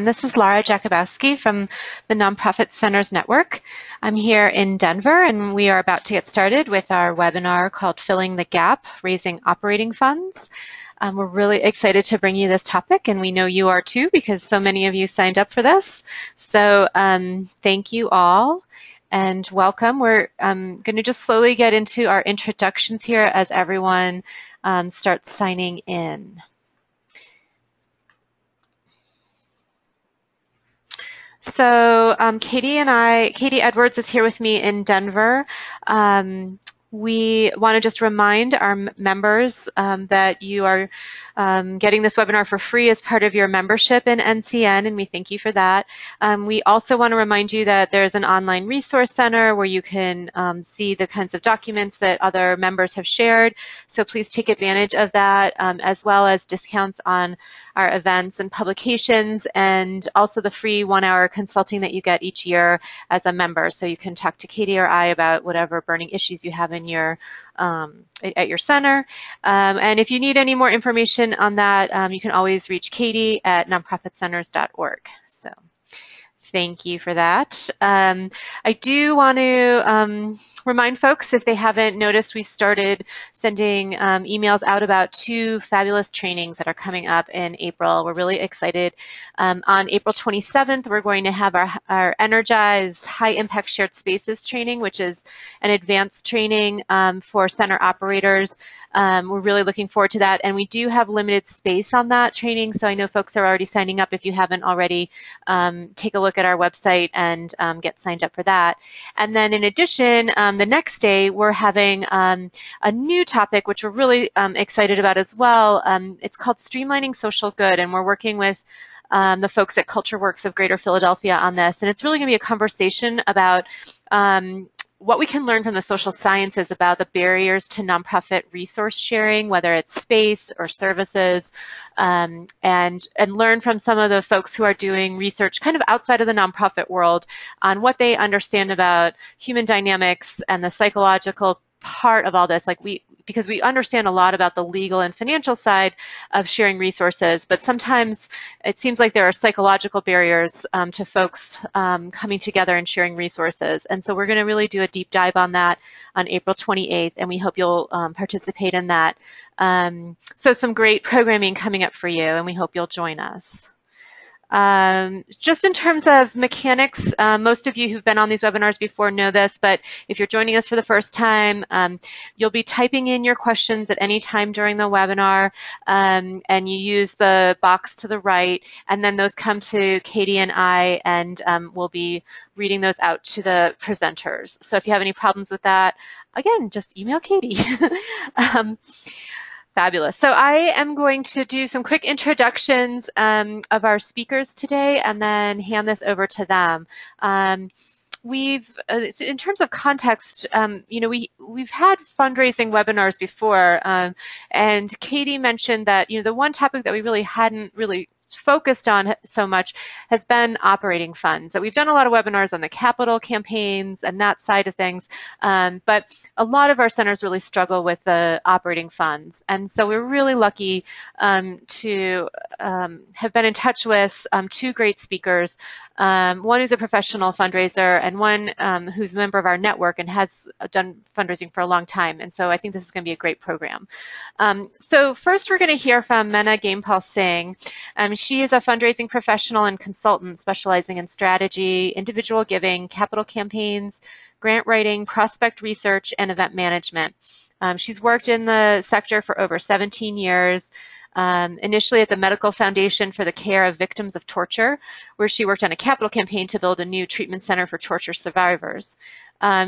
this is Laura Jakubowski from the Nonprofit Centers Network. I'm here in Denver, and we are about to get started with our webinar called Filling the Gap, Raising Operating Funds. We're really excited to bring you this topic, and we know you are too because so many of you signed up for this. So thank you all and welcome. We're going to just slowly get into our introductions here as everyone starts signing in. So Katie Edwards is here with me in Denver. We want to just remind our members that you are getting this webinar for free as part of your membership in NCN, and we thank you for that. We also want to remind you that there's an online resource center where you can see the kinds of documents that other members have shared. So please take advantage of that, as well as discounts on our events and publications, and also the free 1-hour consulting that you get each year as a member. So you can talk to Katie or I about whatever burning issues you have in your at your center. And if you need any more information on that, you can always reach Katie at nonprofitcenters.org. So thank you for that. I do want to remind folks, if they haven't noticed, we started sending emails out about 2 fabulous trainings that are coming up in April. We're really excited. On April 27th, we're going to have our Energize High Impact Shared Spaces training, which is an advanced training for center operators. We're really looking forward to that, and we do have limited space on that training, so I know folks are already signing up. If you haven't already, take a look at our website and get signed up for that. And then in addition, the next day we're having a new topic which we're really excited about as well. It's called Streamlining Social Good, and we're working with the folks at CultureWorks of Greater Philadelphia on this, and it's really going to be a conversation about what we can learn from the social sciences about the barriers to nonprofit resource sharing, whether it's space or services, and learn from some of the folks who are doing research kind of outside of the nonprofit world on what they understand about human dynamics and the psychological part of all this. Because we understand a lot about the legal and financial side of sharing resources, but sometimes it seems like there are psychological barriers to folks coming together and sharing resources. And so we're going to really do a deep dive on that on April 28th, and we hope you'll participate in that. So some great programming coming up for you, and we hope you'll join us. Just in terms of mechanics, most of you who've been on these webinars before know this, but if you're joining us for the first time, you'll be typing in your questions at any time during the webinar, and you use the box to the right, and then those come to Katie and I, and we'll be reading those out to the presenters. So if you have any problems with that, again, just email Katie. Fabulous. So I am going to do some quick introductions of our speakers today and then hand this over to them. In terms of context, we've had fundraising webinars before, and Katie mentioned that the one topic that we really hadn't focused on so much has been operating funds. So we've done a lot of webinars on the capital campaigns and that side of things, but a lot of our centers really struggle with the operating funds. And so we're really lucky to have been in touch with 2 great speakers, one who's a professional fundraiser and one who's a member of our network and has done fundraising for a long time. And so I think this is going to be a great program. So first we're going to hear from Meena Gamepal Singh. She is a fundraising professional and consultant specializing in strategy, individual giving, capital campaigns, grant writing, prospect research, and event management. She's worked in the sector for over 17 years, initially at the Medical Foundation for the Care of Victims of Torture, where she worked on a capital campaign to build a new treatment center for torture survivors.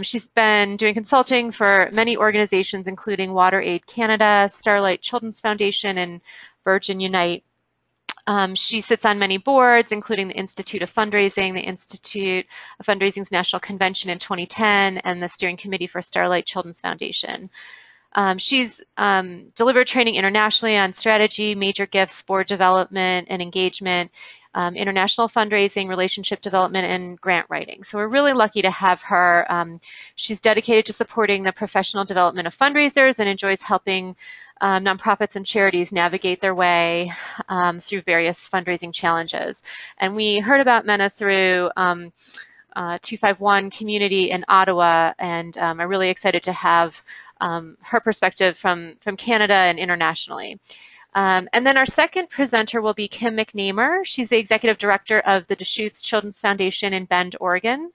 She's been doing consulting for many organizations, including WaterAid Canada, Starlight Children's Foundation, and Virgin Unite. She sits on many boards, including the Institute of Fundraising, the Institute of Fundraising's National Convention in 2010, and the Steering Committee for Starlight Children's Foundation. She's delivered training internationally on strategy, major gifts, board development, and engagement. international fundraising, relationship development, and grant writing. So we're really lucky to have her. She's dedicated to supporting the professional development of fundraisers and enjoys helping nonprofits and charities navigate their way through various fundraising challenges. And we heard about Mena through 251 community in Ottawa, and I'm really excited to have her perspective from Canada and internationally. And then our second presenter will be Kim McNamer. She's the Executive Director of the Deschutes Children's Foundation in Bend, Oregon.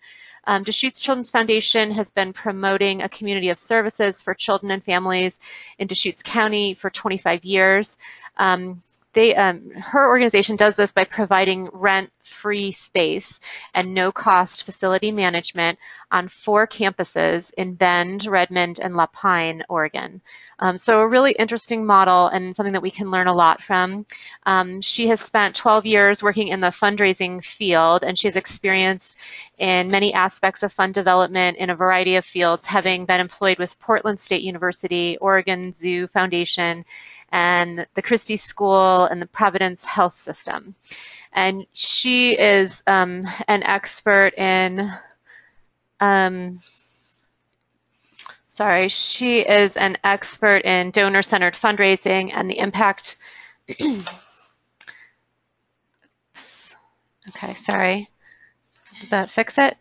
Deschutes Children's Foundation has been promoting a community of services for children and families in Deschutes County for 25 years. Her organization does this by providing rent-free space and no-cost facility management on 4 campuses in Bend, Redmond, and La Pine, Oregon. So a really interesting model and something that we can learn a lot from. She has spent 12 years working in the fundraising field, and she has experience in many aspects of fund development in a variety of fields, having been employed with Portland State University, Oregon Zoo Foundation, and the Christie School and the Providence Health System. And she is an expert in, she is an expert in donor-centered fundraising and the impact, okay, sorry, did that fix it?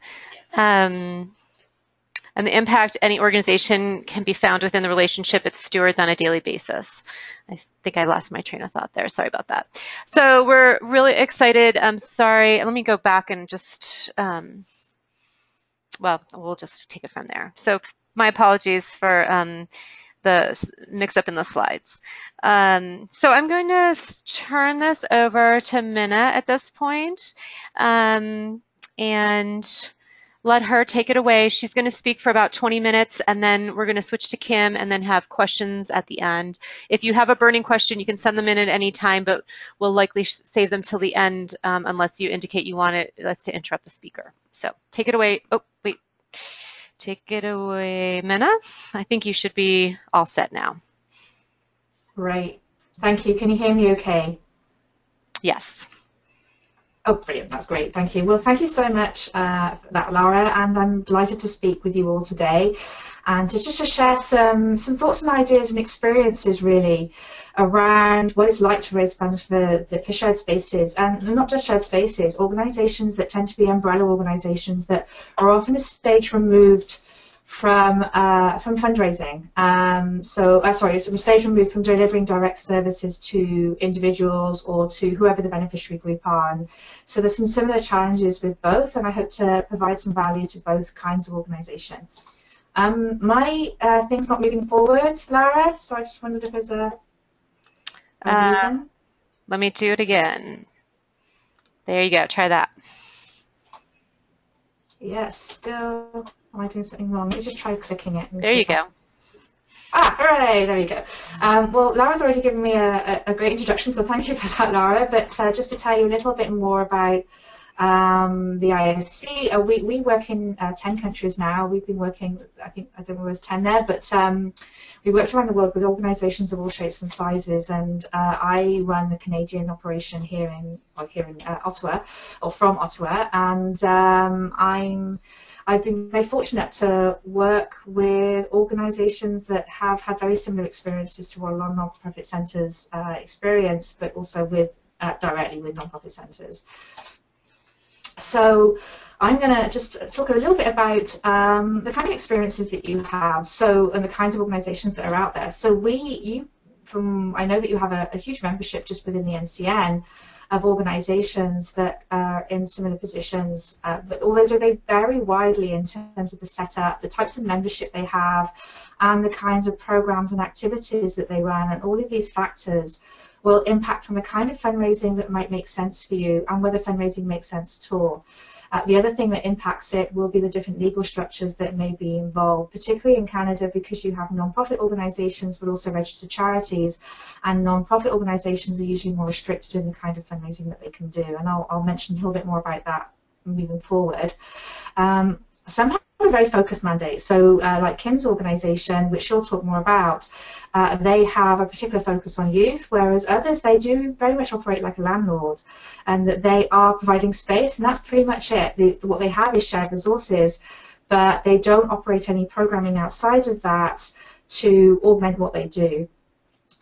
And the impact any organization can be found within the relationship it stewards on a daily basis. I think I lost my train of thought there. Sorry about that. So we're really excited. I'm sorry. Let me go back and just, well, we'll just take it from there. So my apologies for the mix up in the slides. So I'm going to turn this over to Minna at this point, and let her take it away. She's going to speak for about 20 minutes, and then we're going to switch to Kim and then have questions at the end. If you have a burning question, you can send them in at any time, but we'll likely save them till the end unless you indicate you want us to interrupt the speaker. So take it away. Oh, wait. Take it away, Minna. I think you should be all set now. Great. Thank you. Can you hear me okay? Yes. Oh, brilliant. That's great. Thank you. Well, thank you so much for that, Laura, and I'm delighted to speak with you all today and to just to share some thoughts and ideas and experiences, really, around what it's like to raise funds for shared spaces, and not just shared spaces, organisations that tend to be umbrella organisations that are often a stage removed from fundraising. Sorry, it's a stage removed from delivering direct services to individuals or to whoever the beneficiary group are. And so there's some similar challenges with both, and I hope to provide some value to both kinds of organisation. My thing's not moving forward, Lara, so I just wondered if there's a reason. Let me do it again. There you go. Try that. Yes, still. Am I doing something wrong? Let me just try clicking it. There you go. Ah, hooray! There you go. Well, Laura's already given me a great introduction, so thank you for that, Laura. But just to tell you a little bit more about the IFC, we work in 10 countries now. We've been working, I don't know, there's 10 there, but we worked around the world with organisations of all shapes and sizes, and I run the Canadian operation here in Ottawa, or from Ottawa, and I've been very fortunate to work with organisations that have had very similar experiences to what a lot of non-profit centres experience, but also with directly with non-profit centres. So I'm going to just talk a little bit about the kind of experiences that you have, and the kinds of organisations that are out there. So I know that you have a huge membership just within the NCN of organisations that are in similar positions, but although they vary widely in terms of the setup, the types of membership they have, and the kinds of programs and activities that they run, and all of these factors will impact on the kind of fundraising that might make sense for you and whether fundraising makes sense at all. The other thing that impacts it will be the different legal structures that may be involved, particularly in Canada because you have non-profit organisations but also registered charities, and non-profit organisations are usually more restricted in the kind of fundraising that they can do, and I'll mention a little bit more about that moving forward. Somehow a very focused mandate. So like Kim's organisation, which she'll talk more about, they have a particular focus on youth, whereas others, they do very much operate like a landlord, and that they are providing space, and that's pretty much it. What they have is shared resources, but they don't operate any programming outside of that to augment what they do.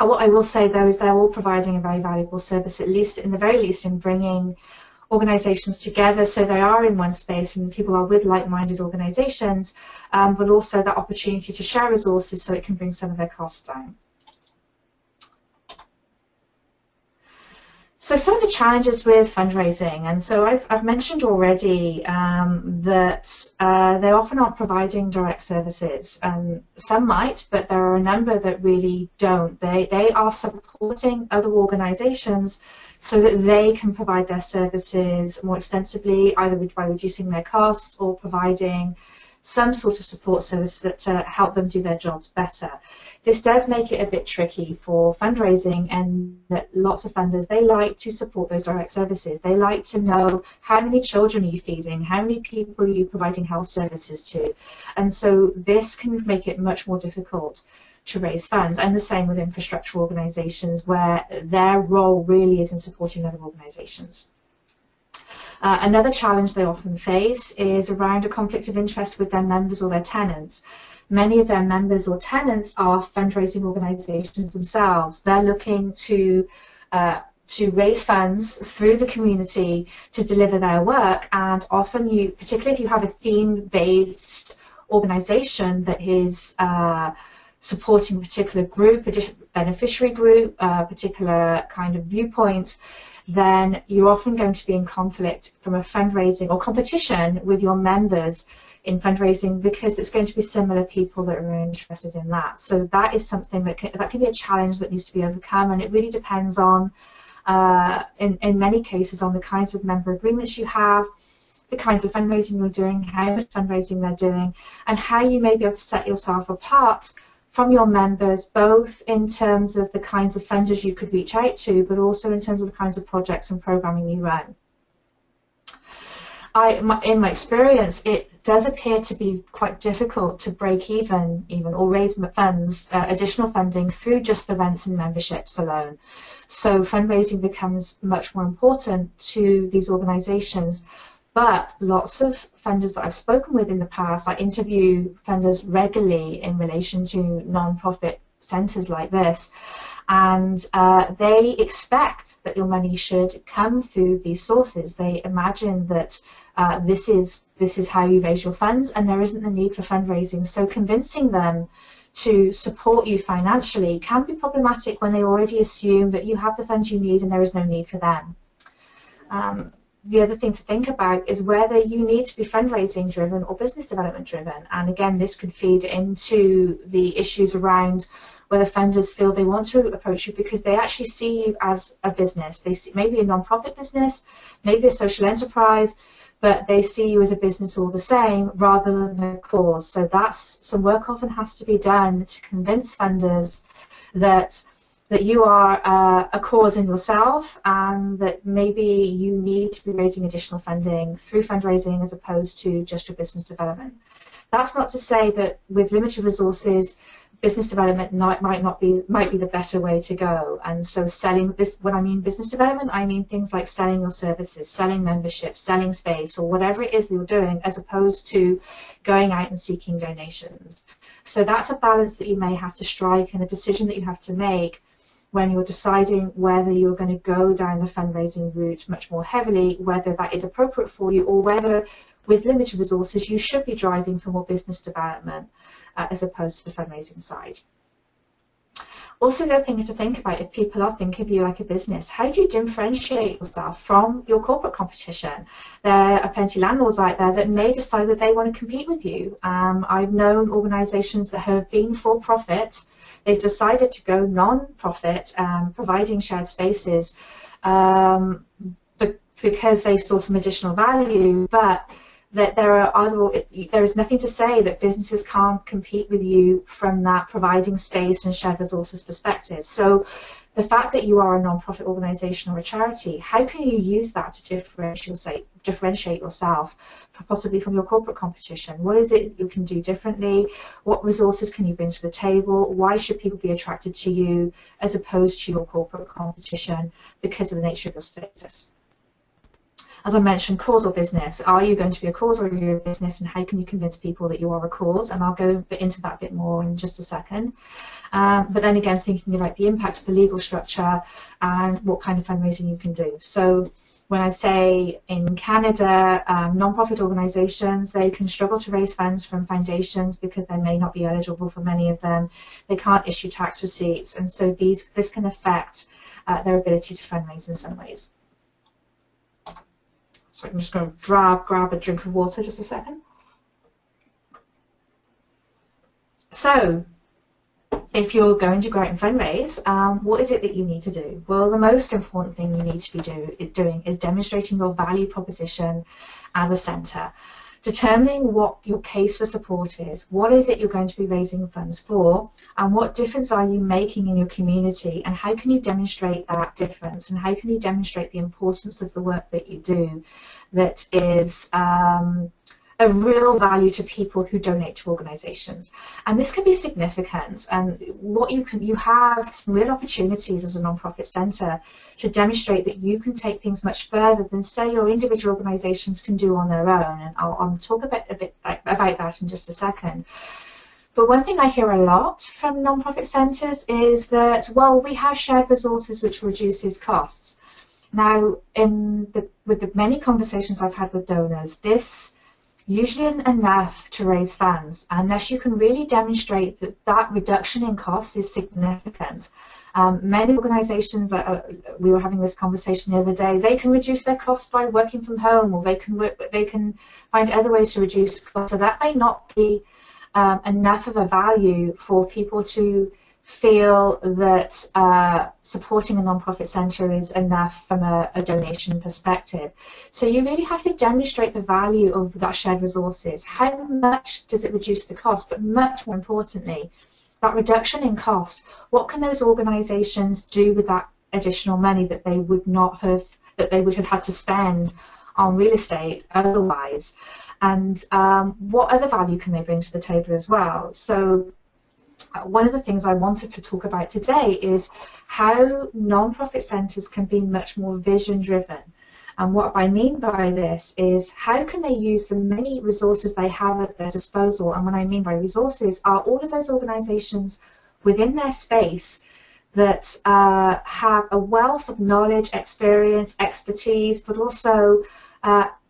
And what I will say, though, is they're all providing a very valuable service, at least in the very least in bringing organisations together so they are in one space and people are with like-minded organisations, but also that opportunity to share resources so it can bring some of their costs down. So some of the challenges with fundraising, and so I've mentioned already that they often aren't providing direct services. Some might, but there are a number that really don't. They are supporting other organisations so that they can provide their services more extensively, either by reducing their costs or providing some sort of support service that help them do their jobs better. This does make it a bit tricky for fundraising, and that lots of funders, they like to support those direct services. They like to know how many children are you feeding, how many people are you providing health services to, and so this can make it much more difficult to raise funds, and the same with infrastructure organisations where their role really is in supporting other organisations. Another challenge they often face is around a conflict of interest with their members or their tenants. Many of their members or tenants are fundraising organisations themselves. They're looking to raise funds through the community to deliver their work, and often particularly if you have a theme-based organisation that is supporting a particular group, a beneficiary group, a particular kind of viewpoint, then you're often going to be in conflict from a fundraising or competition with your members in fundraising, because it's going to be similar people that are interested in that. So that is something that can be a challenge that needs to be overcome, and it really depends on, in many cases, on the kinds of member agreements you have, the kinds of fundraising you're doing, how much fundraising they're doing, and how you may be able to set yourself apart from your members, both in terms of the kinds of funders you could reach out to, but also in terms of the kinds of projects and programming you run. In my experience, it does appear to be quite difficult to break even or raise funds, additional funding, through just the rents and memberships alone. So fundraising becomes much more important to these organisations. But lots of funders that I've spoken with in the past, I interview funders regularly in relation to non-profit centres like this, and they expect that your money should come through these sources. They imagine that this is how you raise your funds, and there isn't the need for fundraising. So convincing them to support you financially can be problematic when they already assume that you have the funds you need and there is no need for them. The other thing to think about is whether you need to be fundraising driven or business development driven, and again this could feed into the issues around whether funders feel they want to approach you because they actually see you as a business. They see maybe a non-profit business, maybe a social enterprise, but they see you as a business all the same rather than a cause. So that's some work often has to be done to convince funders that you are a cause in yourself, and that maybe you need to be raising additional funding through fundraising as opposed to just your business development. That's not to say that with limited resources, business development might be the better way to go. And so selling this, when I mean business development, I mean things like selling your services, selling memberships, selling space, or whatever it is that you're doing, as opposed to going out and seeking donations. So that's a balance that you may have to strike, and a decision that you have to make when you're deciding whether you're going to go down the fundraising route much more heavily, whether that is appropriate for you, or whether with limited resources you should be driving for more business development as opposed to the fundraising side. Also, the other thing to think about, if people are thinking of you like a business, how do you differentiate yourself from your corporate competition? There are plenty of landlords out there that may decide that they want to compete with you. I've known organisations that have been for profit. They've decided to go non-profit, providing shared spaces because they saw some additional value, but that there is nothing to say that businesses can't compete with you from that providing space and shared resources perspective. So the fact that you are a non-profit organisation or a charity, how can you use that to differentiate yourself possibly from your corporate competition? What is it you can do differently? What resources can you bring to the table? Why should people be attracted to you as opposed to your corporate competition because of the nature of your status? As I mentioned, cause or business. Are you going to be a cause or are you a business, and how can you convince people that you are a cause? And I'll go into that a bit more in just a second. But then again, thinking about the impact of the legal structure and what kind of fundraising you can do. So when I say in Canada, non-profit organisations, they can struggle to raise funds from foundations because they may not be eligible for many of them. They can't issue tax receipts, and so this can affect their ability to fundraise in some ways. So I'm just going to grab a drink of water just a second. So if you're going to go out and fundraise, what is it that you need to do? Well, the most important thing you need to be doing is demonstrating your value proposition as a centre, determining what your case for support is, what is it you're going to be raising funds for, and what difference are you making in your community, and how can you demonstrate that difference, and how can you demonstrate the importance of the work that you do that is of real value to people who donate to organisations. And this can be significant, and you have some real opportunities as a non-profit centre to demonstrate that you can take things much further than, say, your individual organisations can do on their own, and I'll talk a bit about that in just a second. But one thing I hear a lot from non-profit centres is that, well, we have shared resources which reduces costs. Now, with the many conversations I've had with donors, this usually isn't enough to raise funds unless you can really demonstrate that reduction in costs is significant. Many organisations, we were having this conversation the other day, they can reduce their costs by working from home, or they can find other ways to reduce costs. So that may not be enough of a value for people to feel that supporting a non-profit centre is enough from a donation perspective. So you really have to demonstrate the value of that shared resources. How much does it reduce the cost? But much more importantly, that reduction in cost, what can those organisations do with that additional money that they would have had to spend on real estate otherwise? And what other value can they bring to the table as well? So one of the things I wanted to talk about today is how non-profit centres can be much more vision-driven. And what I mean by this is how can they use the many resources they have at their disposal, and what I mean by resources are all of those organisations within their space that have a wealth of knowledge, experience, expertise, but also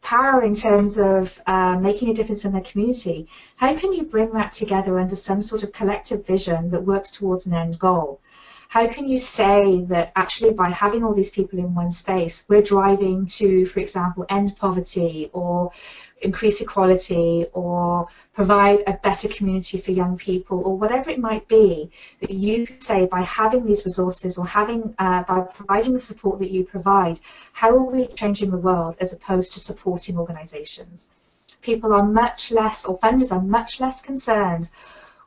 power in terms of making a difference in their community. How can you bring that together under some sort of collective vision that works towards an end goal? How can you say that actually by having all these people in one space, we're driving to, for example, end poverty or increase equality or provide a better community for young people, or whatever it might be, that you can say by having these resources or by providing the support that you provide, how are we changing the world as opposed to supporting organisations? People are much less, or funders are much less concerned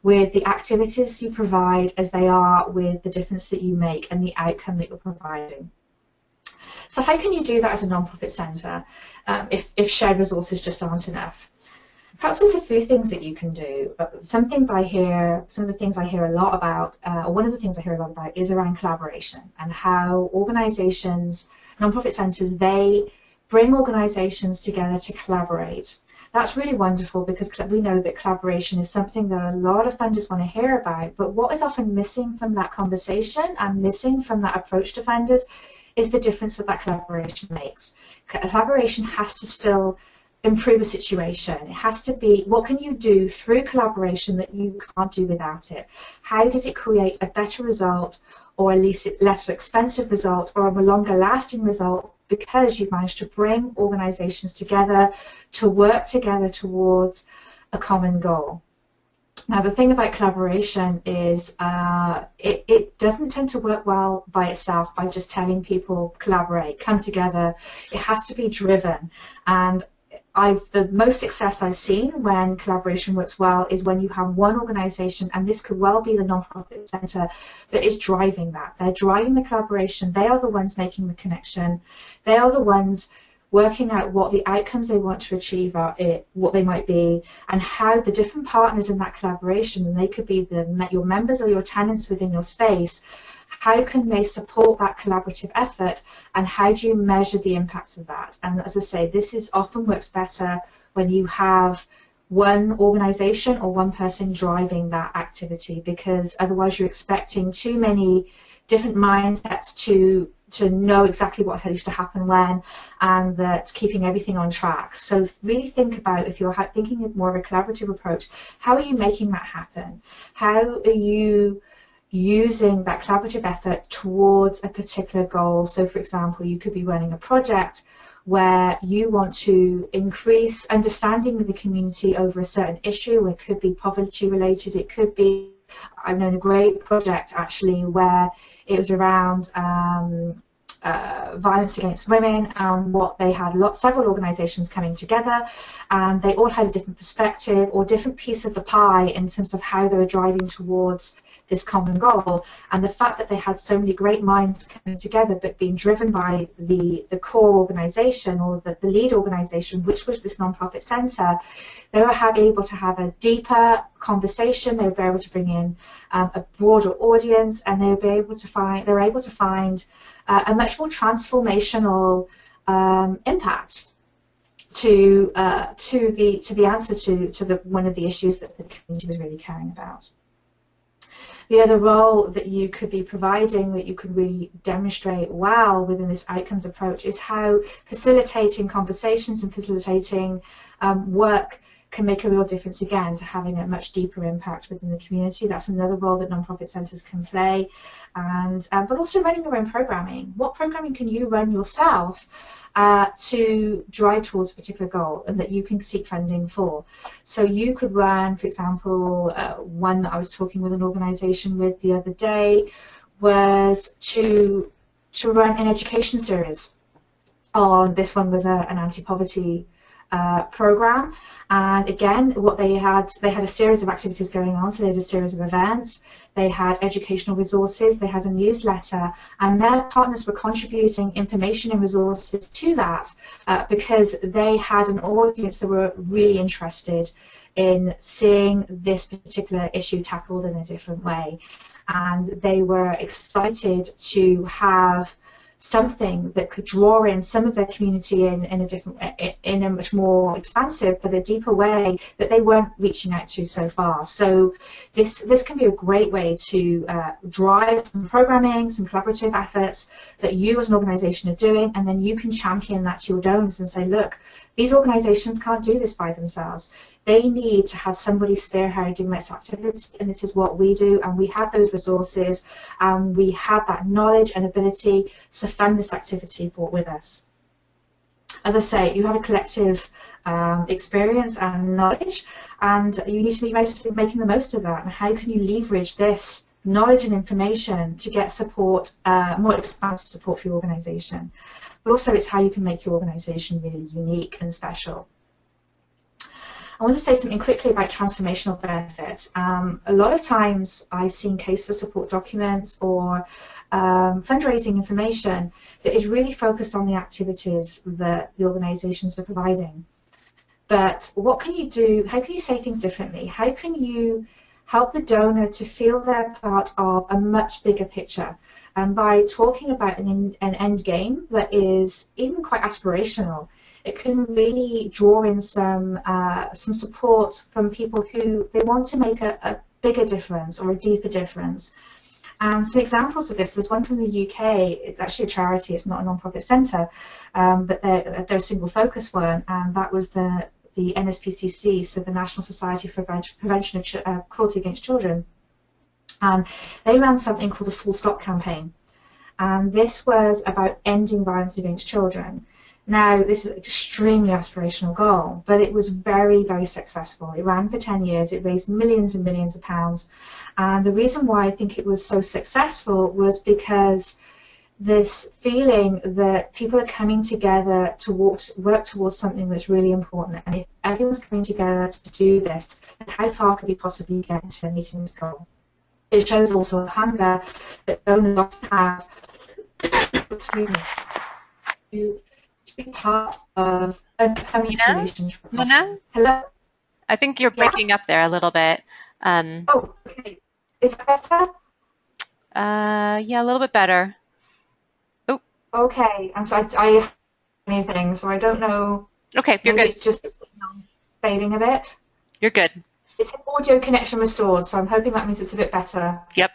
with the activities you provide as they are with the difference that you make and the outcome that you're providing. So how can you do that as a non-profit centre if shared resources just aren't enough? Perhaps there's a few things that you can do. Some of the things I hear a lot about, or one of the things I hear a lot about is around collaboration and how organisations, non-profit centres, they bring organisations together to collaborate. That's really wonderful because we know that collaboration is something that a lot of funders want to hear about, but what is often missing from that conversation and missing from that approach to funders is the difference that collaboration makes. Collaboration has to still improve a situation. It has to be, what can you do through collaboration that you can't do without it? How does it create a better result, or at least a less expensive result, or a longer lasting result, because you've managed to bring organisations together to work together towards a common goal. Now, the thing about collaboration is it doesn't tend to work well by itself, by just telling people collaborate, come together. It has to be driven. And the most success I've seen when collaboration works well is when you have one organization, and this could well be the nonprofit center, that is driving that. They're driving the collaboration. They are the ones making the connection. They are the ones working out what the outcomes they want to achieve are, what they might be, and how the different partners in that collaboration, and they could be your members or your tenants within your space, how can they support that collaborative effort, and how do you measure the impacts of that? And as I say, this often works better when you have one organization or one person driving that activity, because otherwise you're expecting too many different mindsets to know exactly what needs to happen when, and that keeping everything on track. So really think about, if you're thinking of more of a collaborative approach, how are you making that happen? How are you using that collaborative effort towards a particular goal? So for example, you could be running a project where you want to increase understanding with the community over a certain issue. It could be poverty related, it could be, I've known a great project actually where it was around violence against women, and what they had several organizations coming together, and they all had a different perspective or different piece of the pie in terms of how they were driving towards this common goal. And the fact that they had so many great minds coming together but being driven by the core organization, or the lead organization, which was this nonprofit center, they were able to have a deeper conversation. They were able to bring in a broader audience, and they were able to find a much more transformational impact to the answer to one of the issues that the community was really caring about. The other role that you could be providing, that you could really demonstrate well within this outcomes approach, is how facilitating conversations and facilitating work can make a real difference, again, to having a much deeper impact within the community. That's another role that nonprofit centers can play. And but also running your own programming. What programming can you run yourself to drive towards a particular goal, and that you can seek funding for? So you could run, for example, one that I was talking with an organization with the other day was to run an education series on, this one was an anti-poverty program, and again, what they had a series of activities going on. So they had a series of events, they had educational resources, they had a newsletter, and their partners were contributing information and resources to that because they had an audience that were really interested in seeing this particular issue tackled in a different way, and they were excited to have something that could draw in some of their community in a much more expansive but a deeper way that they weren't reaching out to so far. So this can be a great way to drive some programming, some collaborative efforts that you as an organization are doing, and then you can champion that to your donors and say, look, these organizations can't do this by themselves. They need to have somebody spearheading this activity, and this is what we do, and we have those resources, and we have that knowledge and ability to fund this activity with us. As I say, you have a collective experience and knowledge, and you need to be making the most of that. And how can you leverage this knowledge and information to get support, more expansive support for your organization? But also it's how you can make your organization really unique and special. I want to say something quickly about transformational benefit. A lot of times I've seen case for support documents or fundraising information that is really focused on the activities that the organizations are providing. But what can you do? How can you say things differently? How can you help the donor to feel they're part of a much bigger picture? And by talking about an end game that is even quite aspirational, it can really draw in some support from people who they want to make a bigger difference or a deeper difference. And some examples of this, there's one from the UK. It's actually a charity, it's not a non-profit centre, but they're a single focus one, and that was the NSPCC, so the National Society for Prevention of Cruelty Against Children. And they ran something called the Full Stop campaign, and this was about ending violence against children. Now, this is an extremely aspirational goal, but it was very, very successful. It ran for 10 years, it raised millions and millions of pounds, and the reason why I think it was so successful was because this feeling that people are coming together to work towards something that's really important. And if everyone's coming together to do this, then how far could we possibly get into meeting this goal? It shows also a hunger that donors often have excuse me, to be part of a permanent solution. Mina? Hello? I think you're breaking up there a little bit. Oh, okay. Is that better? Yeah, a little bit better. Oh. Okay, and so I anything, so I don't know. Okay, you're good. It's just fading a bit. You're good. It says audio connection restored, so I'm hoping that means it's a bit better. Yep.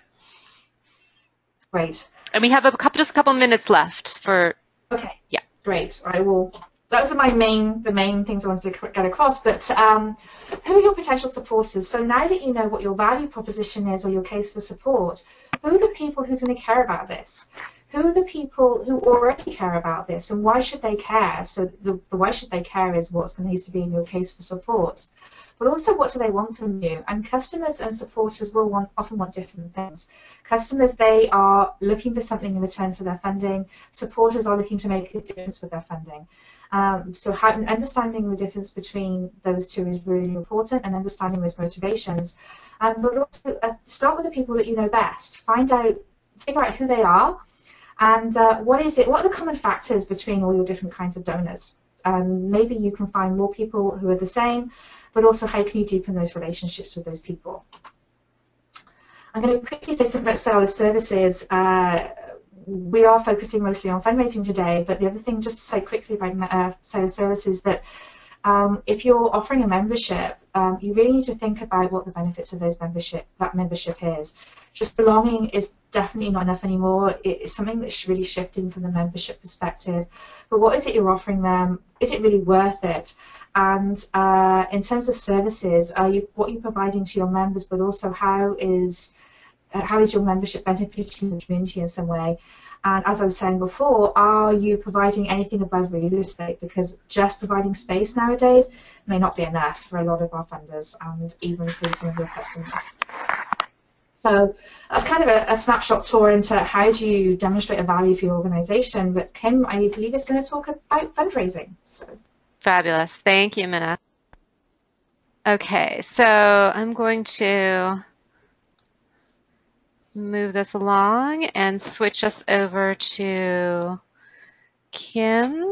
Great. And we have just a couple minutes left for. Okay. Yeah. Great. I will. Those are the main things I wanted to get across. But who are your potential supporters? So now that you know what your value proposition is or your case for support, who are the people who's going to care about this? Who are the people who already care about this, and why should they care? So the why should they care is what needs to be in your case for support. But also, what do they want from you? And customers and supporters will often want different things. Customers, they are looking for something in return for their funding. Supporters are looking to make a difference with their funding. So understanding the difference between those two is really important, and understanding those motivations. But also, start with the people that you know best. Figure out who they are, and what are the common factors between all your different kinds of donors. Maybe you can find more people who are the same, but also how can you deepen those relationships with those people. I'm going to quickly say something about sale of services. We are focusing mostly on fundraising today, but the other thing just to say quickly about sale of services that if you're offering a membership, you really need to think about what the benefits of that membership is. Just belonging is definitely not enough anymore. It's something that's really shifting from the membership perspective. But what is it you're offering them? Is it really worth it? And in terms of services, what are you providing to your members, but also how is your membership benefiting the community in some way? And as I was saying before, are you providing anything above real estate? Because just providing space nowadays may not be enough for a lot of our funders and even for some of your customers. So that's kind of a snapshot tour into how do you demonstrate a value for your organization. But Kim, I believe, is going to talk about fundraising. So. Fabulous. Thank you, Mina. Okay, so I'm going to move this along and switch us over to Kim.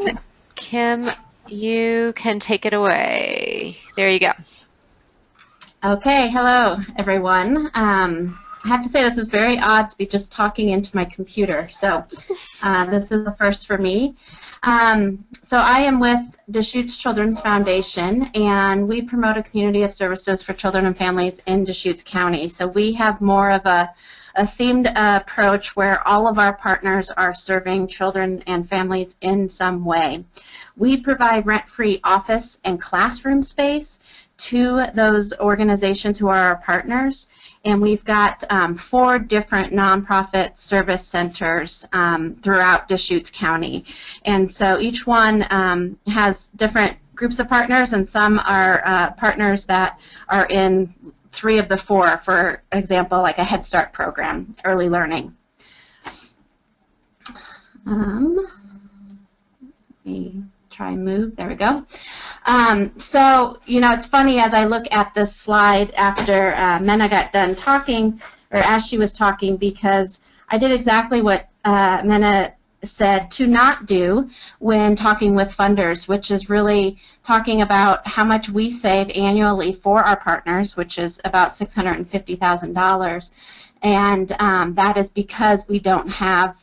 Kim, you can take it away. There you go. Okay, hello everyone. I have to say this is very odd to be just talking into my computer, so this is the first for me. So I am with Deschutes Children's Foundation, and we promote a community of services for children and families in Deschutes County. So we have more of a themed approach where all of our partners are serving children and families in some way. We provide rent-free office and classroom space to those organizations who are our partners, and we've got 4 different nonprofit service centers throughout Deschutes County. And so each one has different groups of partners, and some are partners that are in 3 of the 4, for example, like a Head Start program, early learning. Let me try and move. There we go. So, you know, it's funny as I look at this slide after Mena got done talking, or as she was talking, because I did exactly what Mena said to not do when talking with funders, which is really talking about how much we save annually for our partners, which is about $650,000. And that is because we don't have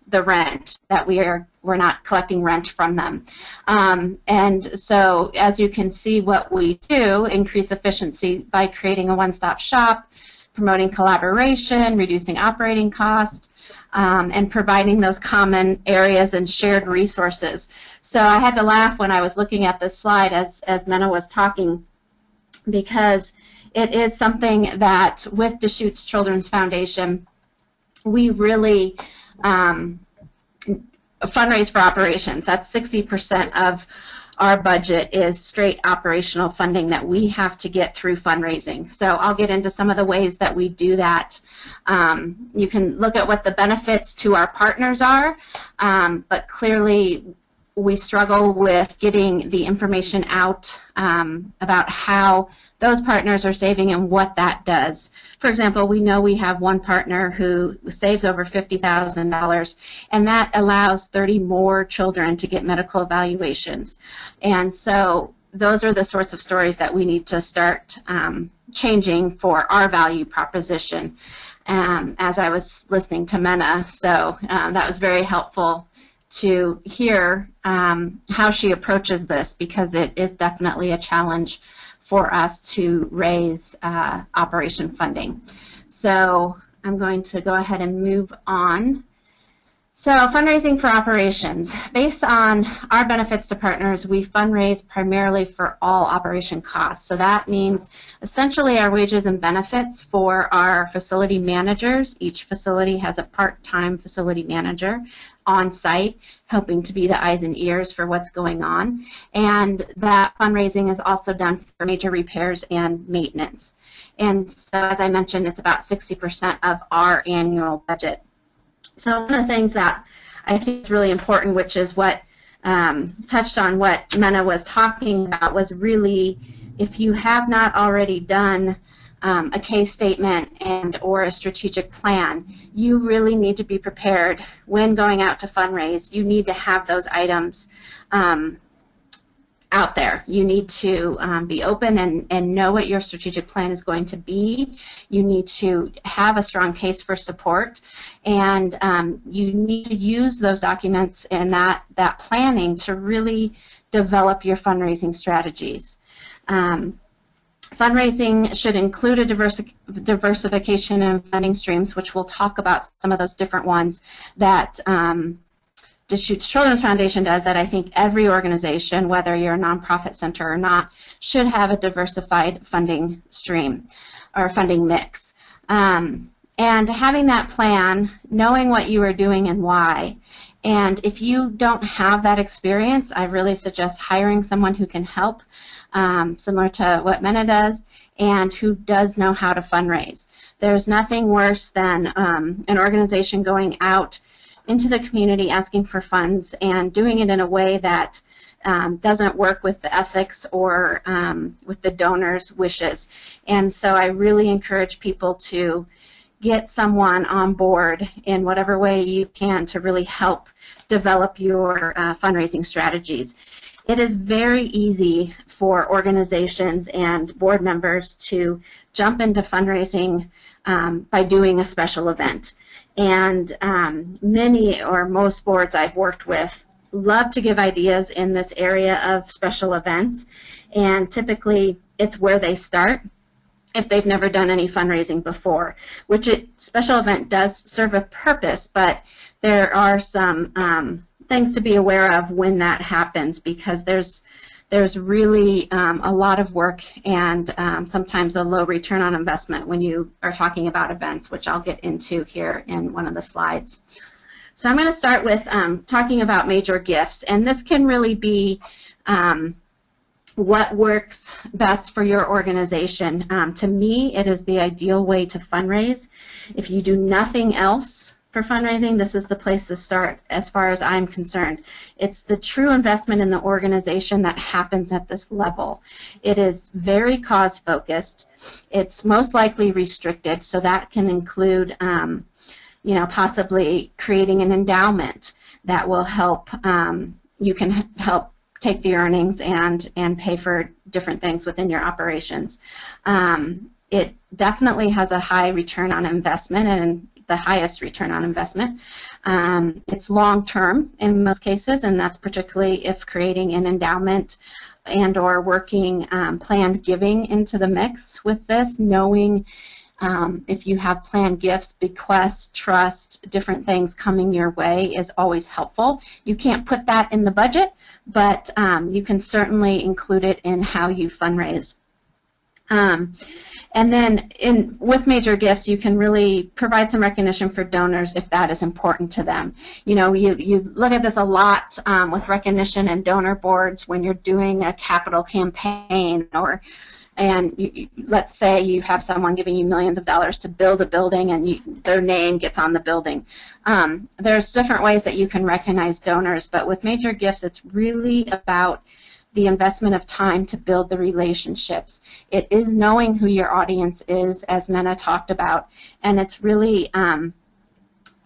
the rent, that we're not collecting rent from them. And so as you can see, what we do, increase efficiency by creating a one-stop shop, promoting collaboration, reducing operating costs, and providing those common areas and shared resources. So I had to laugh when I was looking at this slide as Mena was talking, because it is something that with Deschutes Children's Foundation, we really fundraise for operations. That's 60% of our budget is straight operational funding that we have to get through fundraising. So I'll get into some of the ways that we do that. You can look at what the benefits to our partners are, but clearly we struggle with getting the information out about how those partners are saving and what that does. For example, we know we have one partner who saves over $50,000, and that allows 30 more children to get medical evaluations. And so those are the sorts of stories that we need to start changing for our value proposition, as I was listening to Mena. So that was very helpful to hear how she approaches this, because it is definitely a challenge for us to raise operation funding. So I'm going to go ahead and move on. So fundraising for operations. Based on our benefits to partners, we fundraise primarily for all operation costs. So that means essentially our wages and benefits for our facility managers. Each facility has a part-time facility manager on site, helping to be the eyes and ears for what's going on. And that fundraising is also done for major repairs and maintenance. And so, as I mentioned, it's about 60% of our annual budget. So one of the things that I think is really important, which is what touched on what Mena was talking about, was really, if you have not already done a case statement and or a strategic plan, you really need to be prepared when going out to fundraise. You need to have those items out there. You need to be open and know what your strategic plan is going to be. You need to have a strong case for support, and you need to use those documents and that planning to really develop your fundraising strategies. Fundraising should include a diversification in funding streams, which we'll talk about some of those different ones that Deschutes Children's Foundation does, that I think every organization, whether you're a nonprofit center or not, should have a diversified funding stream or funding mix. And having that plan, knowing what you are doing and why. And if you don't have that experience, I really suggest hiring someone who can help, similar to what Mena does, and who does know how to fundraise. There's nothing worse than an organization going out into the community asking for funds and doing it in a way that doesn't work with the ethics or with the donor's wishes. And so I really encourage people to get someone on board in whatever way you can to really help develop your fundraising strategies. It is very easy for organizations and board members to jump into fundraising by doing a special event. And many or most boards I've worked with love to give ideas in this area of special events, and typically it's where they start if they've never done any fundraising before, which special event does serve a purpose, but there are some things to be aware of when that happens, because there's really a lot of work and sometimes a low return on investment when you are talking about events, which I'll get into here in one of the slides. So I'm going to start with talking about major gifts, and this can really be what works best for your organization. To me, it is the ideal way to fundraise. If you do nothing else for fundraising, this is the place to start as far as I'm concerned. It's the true investment in the organization that happens at this level. It is very cause-focused. It's most likely restricted, so that can include possibly creating an endowment that will help, you can help take the earnings and pay for different things within your operations. It definitely has a high return on investment, and the highest return on investment. It's long-term in most cases, and that's particularly if creating an endowment and or working planned giving into the mix with this, knowing if you have planned gifts, bequests, trust, different things coming your way is always helpful. You can't put that in the budget, but you can certainly include it in how you fundraise. And then with major gifts, you can really provide some recognition for donors if that is important to them. You know, you look at this a lot with recognition and donor boards when you're doing a capital campaign, let's say you have someone giving you millions of dollars to build a building and their name gets on the building. There's different ways that you can recognize donors, but with major gifts, it's really about the investment of time to build the relationships. It is knowing who your audience is, as Mena talked about, and it's really,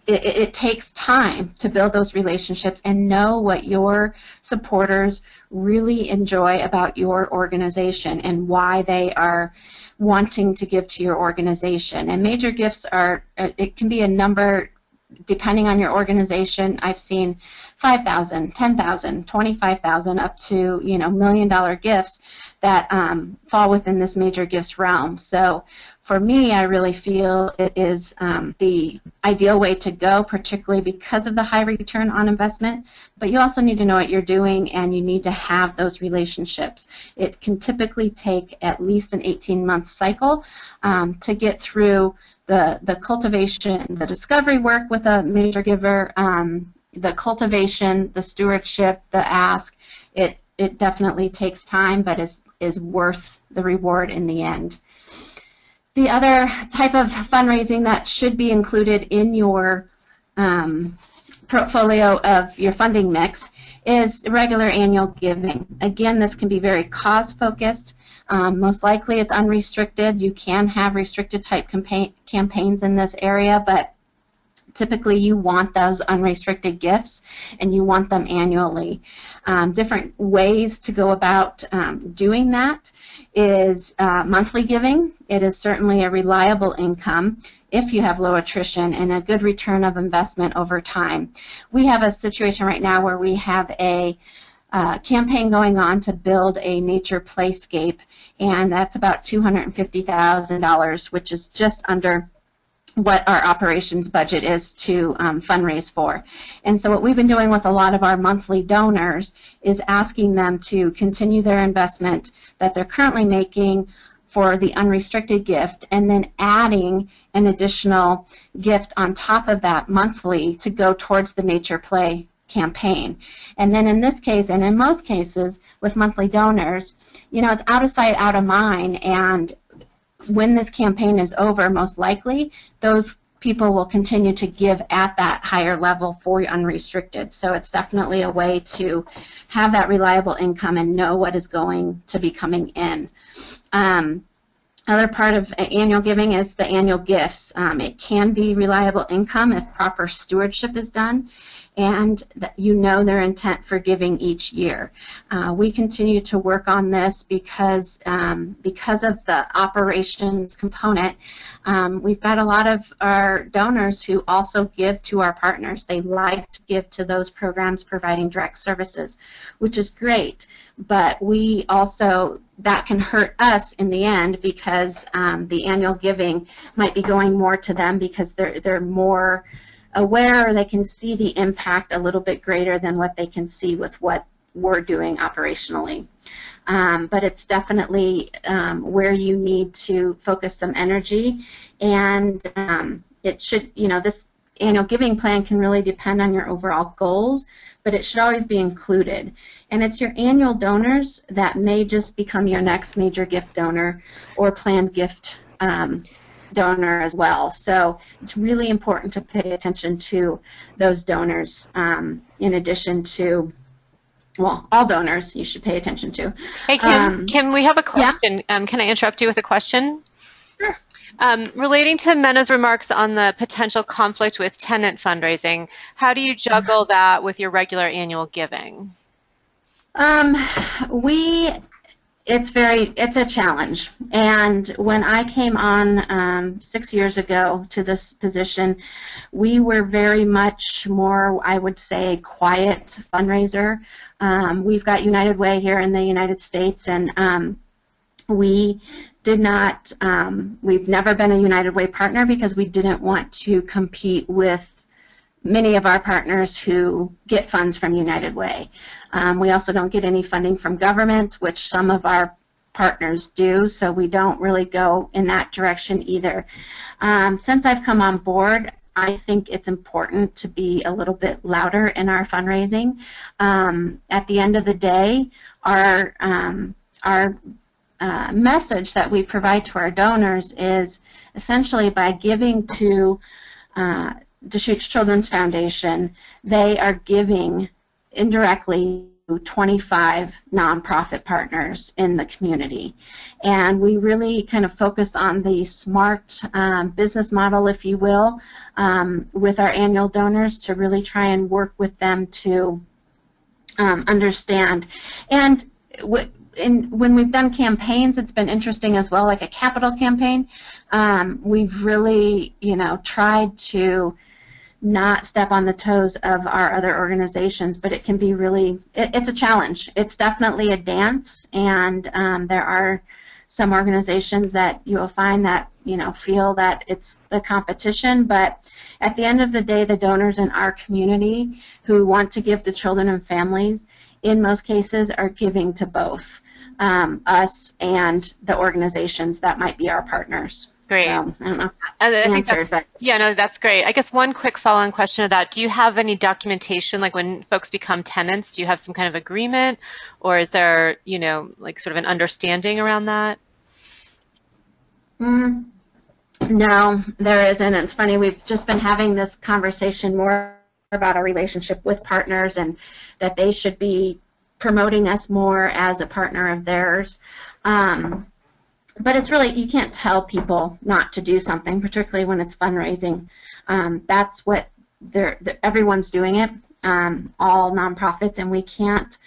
it takes time to build those relationships and know what your supporters really enjoy about your organization and why they are wanting to give to your organization. And major gifts it can be a number depending on your organization. I've seen $5,000, $10,000, $25,000 up to $1 million gifts that fall within this major gifts realm. So for me, I really feel it is the ideal way to go, particularly because of the high return on investment. But you also need to know what you're doing, and you need to have those relationships. It can typically take at least an 18-month cycle to get through the cultivation, the discovery work with a major giver, the cultivation, the stewardship, the ask. It definitely takes time, but is worth the reward in the end. The other type of fundraising that should be included in your portfolio of your funding mix is regular annual giving. Again, this can be very cause-focused. Most likely it's unrestricted. You can have restricted type campaigns in this area, but typically you want those unrestricted gifts and you want them annually. Different ways to go about doing that is monthly giving. It is certainly a reliable income if you have low attrition and a good return of investment over time. We have a situation right now where we have a campaign going on to build a nature playscape, and that's about $250,000, which is just under what our operations budget is to fundraise for. And so what we've been doing with a lot of our monthly donors is asking them to continue their investment that they're currently making for the unrestricted gift, and then adding an additional gift on top of that monthly to go towards the Nature Play campaign. And then in this case, and in most cases with monthly donors, it's out of sight, out of mind, and when this campaign is over, most likely those people will continue to give at that higher level for unrestricted. So it's definitely a way to have that reliable income and know what is going to be coming in. Other part of annual giving is the annual gifts. It can be reliable income if proper stewardship is done and that their intent for giving each year. We continue to work on this because of the operations component. We've got a lot of our donors who also give to our partners. They like to give to those programs providing direct services, which is great, but we also, that can hurt us in the end because the annual giving might be going more to them because they're more aware, or they can see the impact a little bit greater than what they can see with what we're doing operationally. But it's definitely where you need to focus some energy, and it should, this annual giving plan can really depend on your overall goals, but it should always be included. And it's your annual donors that may just become your next major gift donor or planned gift donor as well. So it's really important to pay attention to those donors in addition to, well, all donors you should pay attention to. Hey, Kim, we have a question. Yeah? Can I interrupt you with a question? Sure. Relating to Mena's remarks on the potential conflict with tenant fundraising, how do you juggle that with your regular annual giving? It's a challenge. And when I came on 6 years ago to this position, we were very much more, I would say, quiet fundraiser. We've got United Way here in the United States, and we did not, we've never been a United Way partner because we didn't want to compete with many of our partners who get funds from United Way. We also don't get any funding from government, which some of our partners do, so we don't really go in that direction either. Since I've come on board, I think it's important to be a little bit louder in our fundraising. At the end of the day, our message that we provide to our donors is essentially by giving to Deschutes Children's Foundation, they are giving indirectly 25 nonprofit partners in the community. And we really kind of focus on the smart business model, if you will, with our annual donors to really try and work with them to understand. And when we've done campaigns, it's been interesting as well, like a capital campaign. We've really, tried to not step on the toes of our other organizations, but it can be really, it's a challenge. It's definitely a dance, and there are some organizations that you will find that, feel that it's the competition, but at the end of the day, the donors in our community who want to give to children and families, in most cases, are giving to both us and the organizations that might be our partners. Great. So, I don't know. That's great. I guess one quick follow-on question to that: do you have any documentation, like when folks become tenants? Do you have some kind of agreement, or is there, like sort of an understanding around that? No, there isn't. It's funny. We've just been having this conversation more about our relationship with partners and that they should be promoting us more as a partner of theirs. But it's really, you can't tell people not to do something, particularly when it's fundraising. That's what everyone's doing it, all nonprofits, and we can't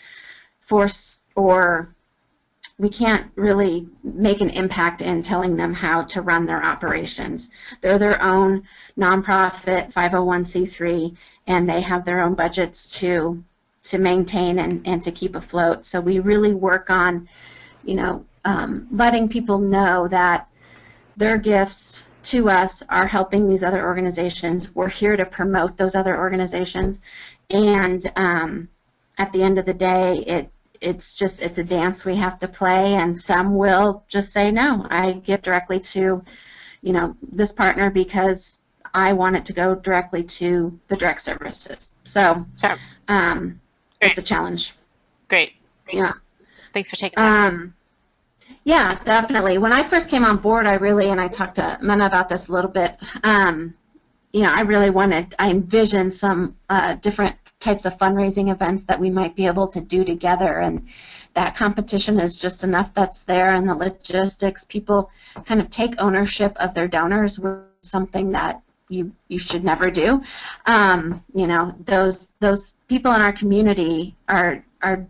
force or we can't really make an impact in telling them how to run their operations. They're their own nonprofit 501c3, and they have their own budgets to maintain and to keep afloat. So we really work on, letting people know that their gifts to us are helping these other organizations. We're here to promote those other organizations, and at the end of the day, it's a dance we have to play, and some will just say, no, I give directly to, this partner because I want it to go directly to the direct services. So sure. It's a challenge. Great. Yeah. Thanks for taking that. Yeah, definitely. When I first came on board, and I talked to Mena about this a little bit, I envisioned some different types of fundraising events that we might be able to do together, and that competition is just enough that's there, and the logistics, people kind of take ownership of their donors, with something that you should never do. Those people in our community are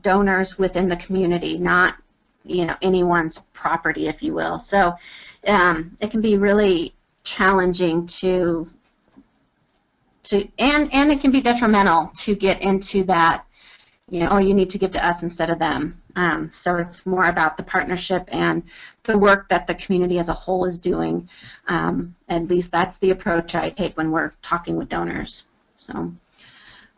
donors within the community, not anyone's property, if you will. So it can be really challenging and it can be detrimental to get into that, you need to give to us instead of them. So it's more about the partnership and the work that the community as a whole is doing. At least that's the approach I take when we're talking with donors. So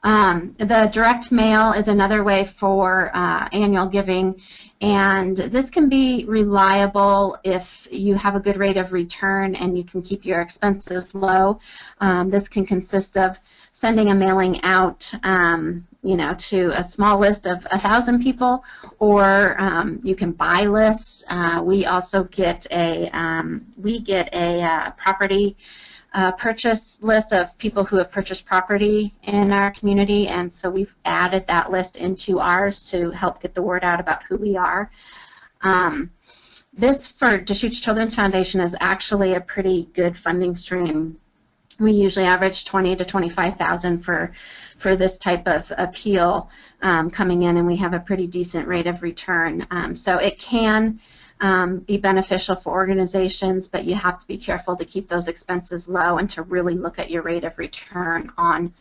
the direct mail is another way for annual giving, and this can be reliable if you have a good rate of return and you can keep your expenses low. This can consist of sending a mailing out, to a small list of 1,000 people, or you can buy lists. We also get a property purchase list of people who have purchased property in our community, and so we've added that list into ours to help get the word out about who we are. This, for Deschutes Children's Foundation, is actually a pretty good funding stream. We usually average $20,000 to $25,000 for this type of appeal coming in, and we have a pretty decent rate of return. So it can be beneficial for organizations, but you have to be careful to keep those expenses low and to really look at your rate of return on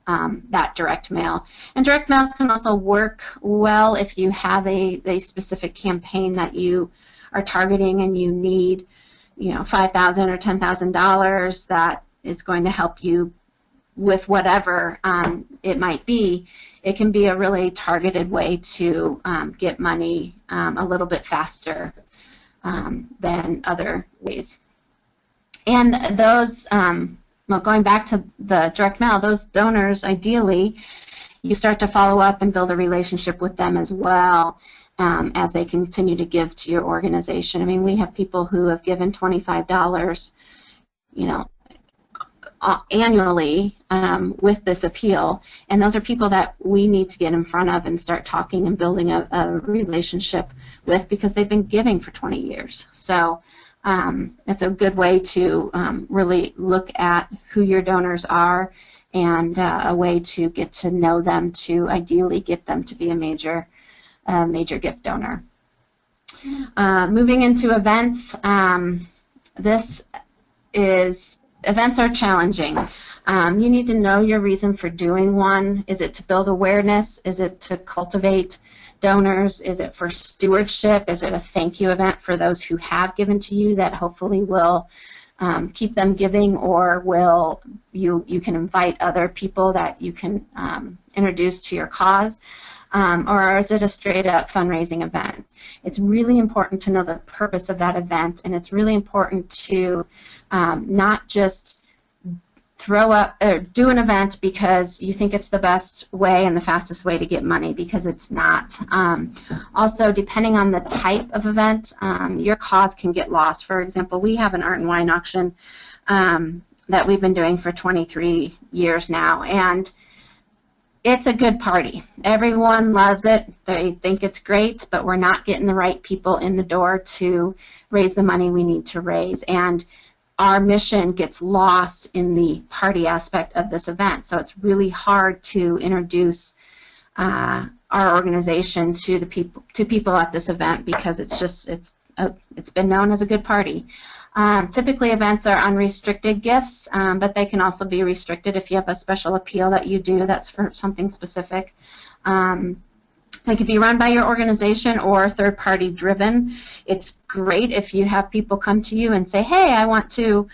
that direct mail. And direct mail can also work well if you have a specific campaign that you are targeting and you need, $5,000 or $10,000 that is going to help you with whatever it might be. it can be a really targeted way to get money a little bit faster than other ways. And those, well, going back to the direct mail, those donors, ideally, you start to follow up and build a relationship with them as well as they continue to give to your organization. I mean, we have people who have given $25, you know, annually with this appeal, and those are people that we need to get in front of and start talking and building a relationship with, because they've been giving for 20 years. So it's a good way to really look at who your donors are, and a way to get to know them, to ideally get them to be a major gift donor. Moving into events, events are challenging. You need to know your reason for doing one. Is it to build awareness? Is it to cultivate donors? Is it for stewardship? Is it a thank you event for those who have given to you that hopefully will keep them giving, or will you can invite other people that you can introduce to your cause? Or is it a straight-up fundraising event? It's really important to know the purpose of that event, and it's really important to not just throw up or do an event because you think it's the best way and the fastest way to get money, because it's not. Also, depending on the type of event, your cause can get lost. For example, we have an art and wine auction that we've been doing for 23 years now, and it's a good party. Everyone loves it. They think it's great, but we're not getting the right people in the door to raise the money we need to raise. And our mission gets lost in the party aspect of this event. So it's really hard to introduce our organization to people at this event, because it's been known as a good party. Typically, events are unrestricted gifts, but they can also be restricted if you have a special appeal that you do that's for something specific. They could be run by your organization or third-party driven. It's great if you have people come to you and say, "Hey, I want to,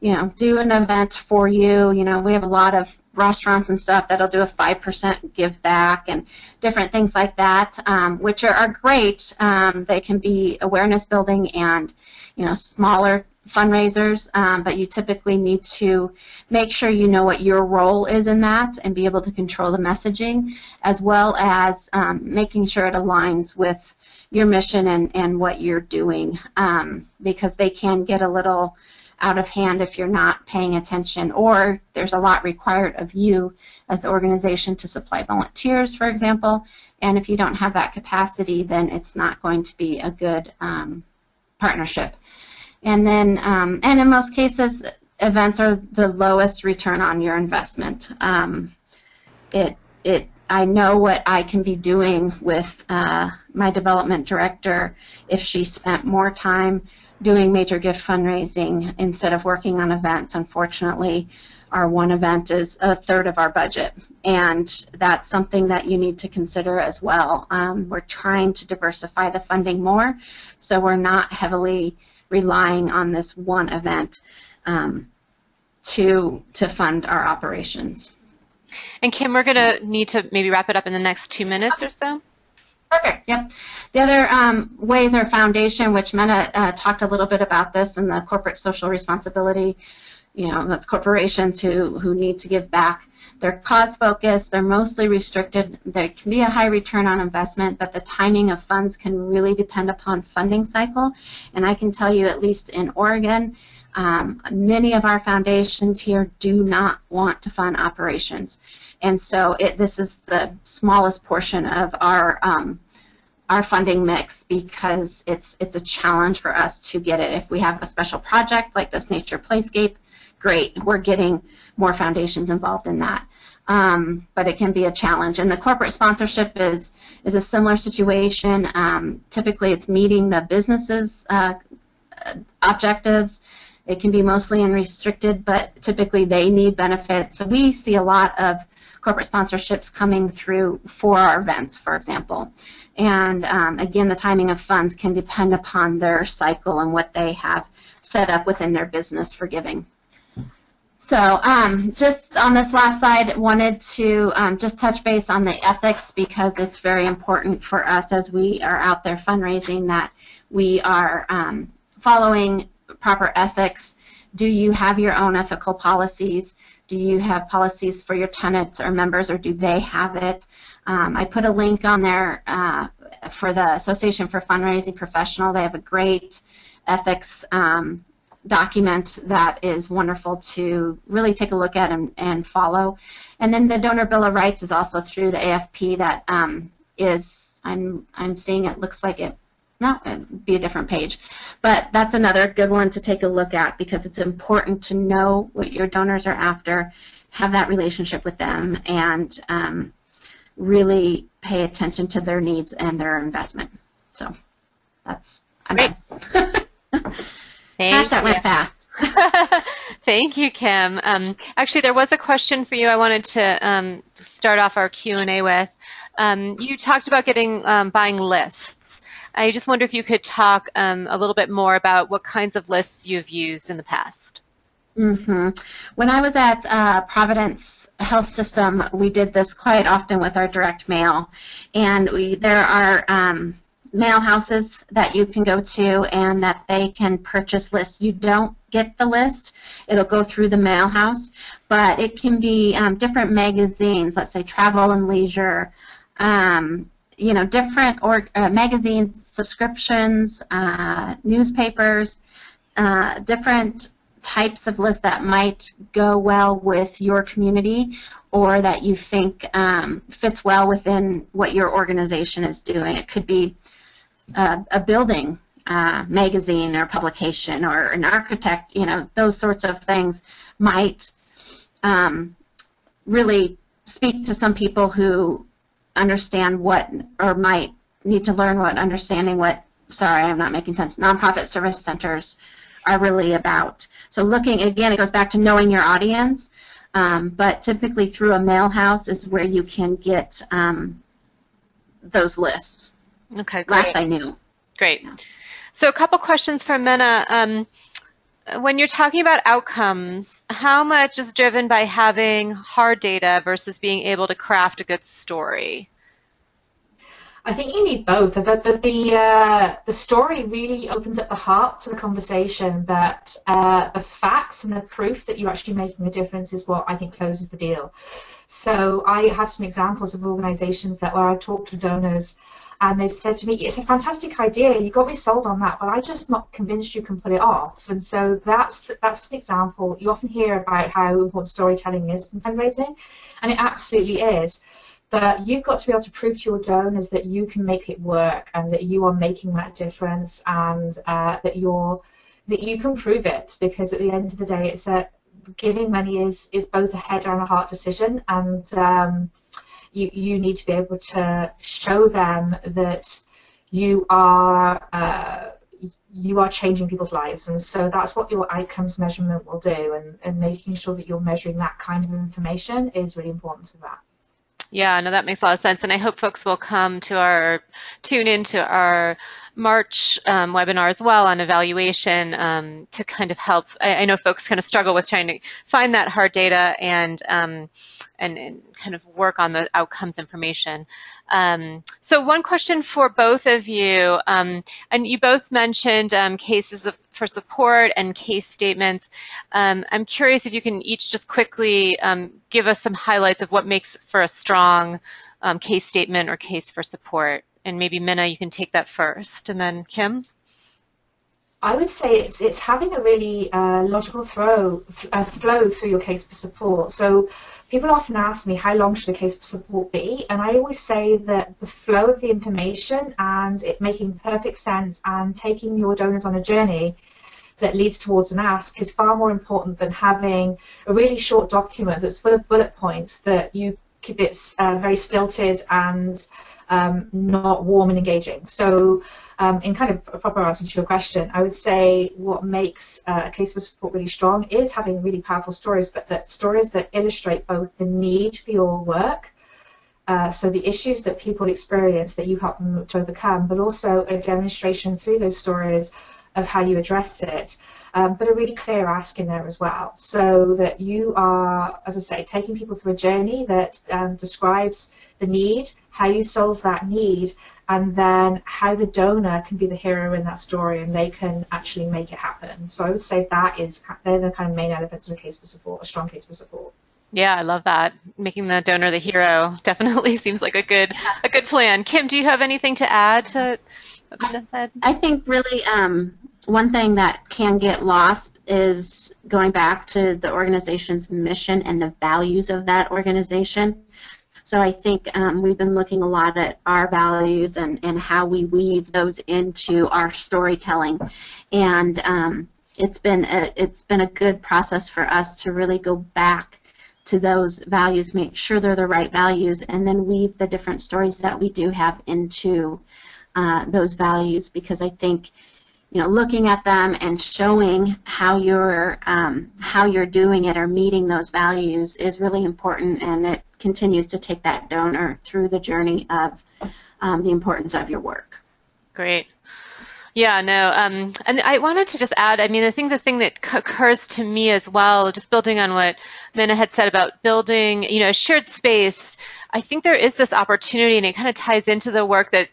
do an event for you." We have a lot of restaurants and stuff that'll do a 5% give back and different things like that, which are great. They can be awareness building and smaller fundraisers, but you typically need to make sure you know what your role is in that and be able to control the messaging, as well as making sure it aligns with your mission and what you're doing, because they can get a little out of hand if you're not paying attention, or there's a lot required of you as the organization to supply volunteers, for example, and if you don't have that capacity, then it's not going to be a good partnership. And then, and in most cases, events are the lowest return on your investment. I know what I can be doing with my development director if she spent more time doing major gift fundraising instead of working on events. Unfortunately, our one event is a third of our budget, and that's something that you need to consider as well. We're trying to diversify the funding more, so we're not heavily relying on this one event to fund our operations. And Kim, we're going to need to maybe wrap it up in the next 2 minutes or so. Perfect. Yep. The other ways are foundation, which Mena talked a little bit about this, and the corporate social responsibility. That's corporations who need to give back. They're cause focused. They're mostly restricted. There can be a high return on investment, but the timing of funds can really depend upon funding cycle. And I can tell you, at least in Oregon, many of our foundations here do not want to fund operations, and so this is the smallest portion of our funding mix, because it's a challenge for us to get it. If we have a special project like this Nature Playscape, great, we're getting more foundations involved in that. But it can be a challenge. And the corporate sponsorship is a similar situation. Typically, it's meeting the business's objectives. It can be mostly unrestricted, but typically they need benefits. So we see a lot of corporate sponsorships coming through for our events, for example. And again, the timing of funds can depend upon their cycle and what they have set up within their business for giving. So just on this last slide, wanted to just touch base on the ethics, because it's very important for us as we are out there fundraising that we are following proper ethics. Do you have your own ethical policies? Do you have policies for your tenants or members, or do they have it? I put a link on there for the Association for Fundraising Professional. They have a great ethics document that is wonderful to really take a look at and follow. And then the Donor Bill of Rights is also through the AFP that is, I'm seeing it looks like it, no, it'd be a different page. But that's another good one to take a look at, because it's important to know what your donors are after, have that relationship with them, and really pay attention to their needs and their investment. So that's, I'm Great. done. Gosh, that went fast. Thank you, Kim. Actually, there was a question for you I wanted to start off our Q&A with. You talked about buying lists. I just wonder if you could talk a little bit more about what kinds of lists you've used in the past. Mm-hmm. When I was at Providence Health System, we did this quite often with our direct mail, and there are mail houses that you can go to and that they can purchase lists. You don't get the list. It'll go through the mail house, but it can be different magazines, let's say Travel and Leisure, you know, different magazines, subscriptions, newspapers, different types of lists that might go well with your community, or that you think fits well within what your organization is doing. It could be a building magazine or publication, or an architect, you know, those sorts of things might really speak to some people who understand what, or might need to learn what, understanding what, sorry, I'm not making sense, nonprofit service centers are really about. So looking, again, it goes back to knowing your audience, but typically through a mail house is where you can get those lists. Okay, great. Last I knew. Great. Yeah. So a couple questions from Mena. When you're talking about outcomes, how much is driven by having hard data versus being able to craft a good story? I think you need both. The story really opens up the heart to the conversation, but the facts and the proof that you're actually making a difference is what I think closes the deal. So I have some examples of organizations where I've talked to donors, and they've said to me, it's a fantastic idea, you got me sold on that, but I'm just not convinced you can pull it off. And so that's an example. You often hear about how important storytelling is in fundraising, and it absolutely is. But you've got to be able to prove to your donors that you can make it work, and that you are making that difference, and that you can prove it. Because at the end of the day, it's giving money is both a head and a heart decision, and you need to be able to show them that you are changing people's lives. And so that's what your outcomes measurement will do, and making sure that you're measuring that kind of information is really important to that. Yeah, no, that makes a lot of sense, and I hope folks will tune into our March webinar as well on evaluation to kind of help. I know folks kind of struggle with trying to find that hard data and kind of work on the outcomes information. So one question for both of you, and you both mentioned cases for support and case statements. I'm curious if you can each just quickly give us some highlights of what makes for a strong case statement or case for support. And maybe Mena, you can take that first, and then Kim? I would say it's having a really logical flow through your case for support. So people often ask me, how long should a case for support be? And I always say that the flow of the information and it making perfect sense and taking your donors on a journey that leads towards an ask is far more important than having a really short document that's full of bullet points that you keep it's very stilted and not warm and engaging. So in kind of a proper answer to your question, I would say what makes a case for support really strong is having really powerful stories, but that stories that illustrate both the need for your work, so the issues that people experience that you help them to overcome, but also a demonstration through those stories of how you address it. but a really clear ask in there as well, so that you are, as I say, taking people through a journey that describes the need, how you solve that need, and then how the donor can be the hero in that story and they can actually make it happen. So I would say they're the kind of main elements of a case for support, a strong case for support. Yeah, I love that. Making the donor the hero definitely seems like a good plan. Kim, do you have anything to add to what Minna said? I think really one thing that can get lost is going back to the organization's mission and the values of that organization. So I think we've been looking a lot at our values and how we weave those into our storytelling, and it's been a good process for us to really go back to those values, make sure they're the right values, and then weave the different stories that we do have into those values, because I think, you know, looking at them and showing how you're doing it or meeting those values is really important, and it continues to take that donor through the journey of the importance of your work. Great. Yeah, no, and I wanted to just add, I mean, the thing that occurs to me as well, just building on what Minna had said about building, you know, a shared space, I think there is this opportunity, and it kind of ties into the work that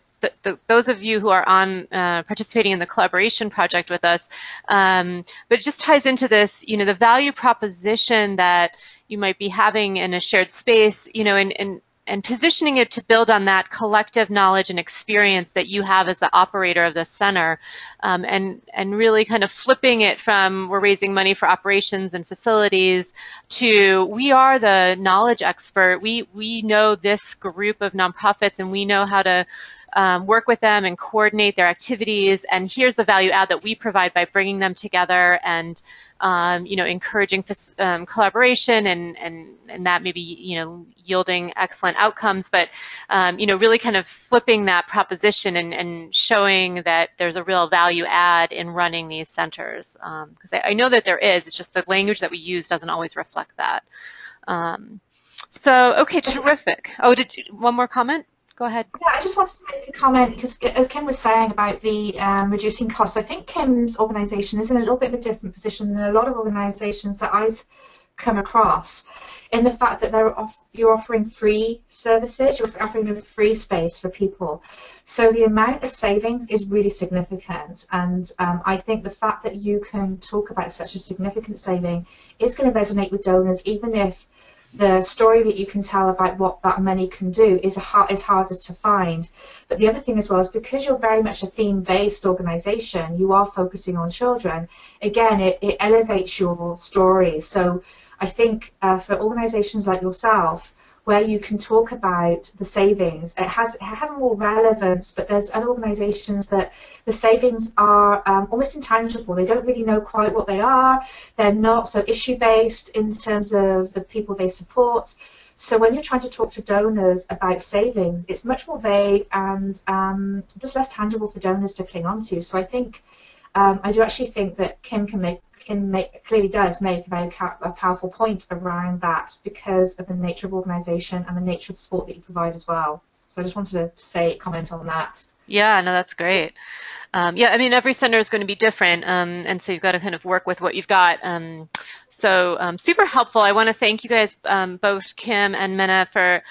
those of you who are on participating in the collaboration project with us, but it just ties into this, you know, the value proposition that you might be having in a shared space, you know, and positioning it to build on that collective knowledge and experience that you have as the operator of the center, and really kind of flipping it from we're raising money for operations and facilities to we are the knowledge expert. We know this group of nonprofits, and we know how to work with them and coordinate their activities, and here's the value add that we provide by bringing them together and you know, encouraging collaboration and that maybe, you know, yielding excellent outcomes, but you know, really kind of flipping that proposition and showing that there's a real value add in running these centers, because I know that there is, it's just the language that we use doesn't always reflect that. So, okay, terrific. Oh, one more comment? Go ahead. Yeah, I just wanted to make a comment because, as Kim was saying about the reducing costs, I think Kim's organisation is in a little bit of a different position than a lot of organisations that I've come across, in the fact that you're offering free services, you're offering a free space for people. So the amount of savings is really significant, and I think the fact that you can talk about such a significant saving is going to resonate with donors, even if the story that you can tell about what that money can do is harder to find. But the other thing as well is because you're very much a theme-based organisation, you are focusing on children, again, it elevates your story. So I think for organisations like yourself, where you can talk about the savings, it has more relevance, but there's other organisations that the savings are almost intangible. They don't really know quite what they are. They're not so issue-based in terms of the people they support. So when you're trying to talk to donors about savings, it's much more vague and just less tangible for donors to cling on to. So I think, I do actually think that Kim clearly does make a very powerful point around that because of the nature of organisation and the nature of the support that you provide as well. So I just wanted to comment on that. Yeah, no, that's great. Yeah, I mean, every center is going to be different, and so you've got to kind of work with what you've got. So super helpful. I want to thank you guys, both Kim and Minna, for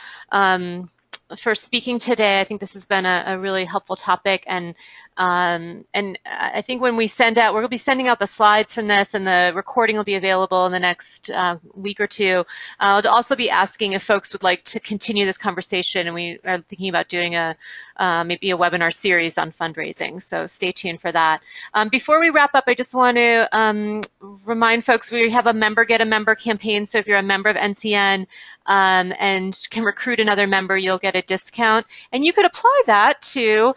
speaking today. I think this has been a really helpful topic, and I think when we send out, we're going to be sending out the slides from this, and the recording will be available in the next week or two. I'll also be asking if folks would like to continue this conversation, and we are thinking about doing maybe a webinar series on fundraising, so stay tuned for that. Before we wrap up, I just want to remind folks we have a Member Get a Member campaign, so if you're a member of NCN and can recruit another member, you'll get a discount, and you could apply that to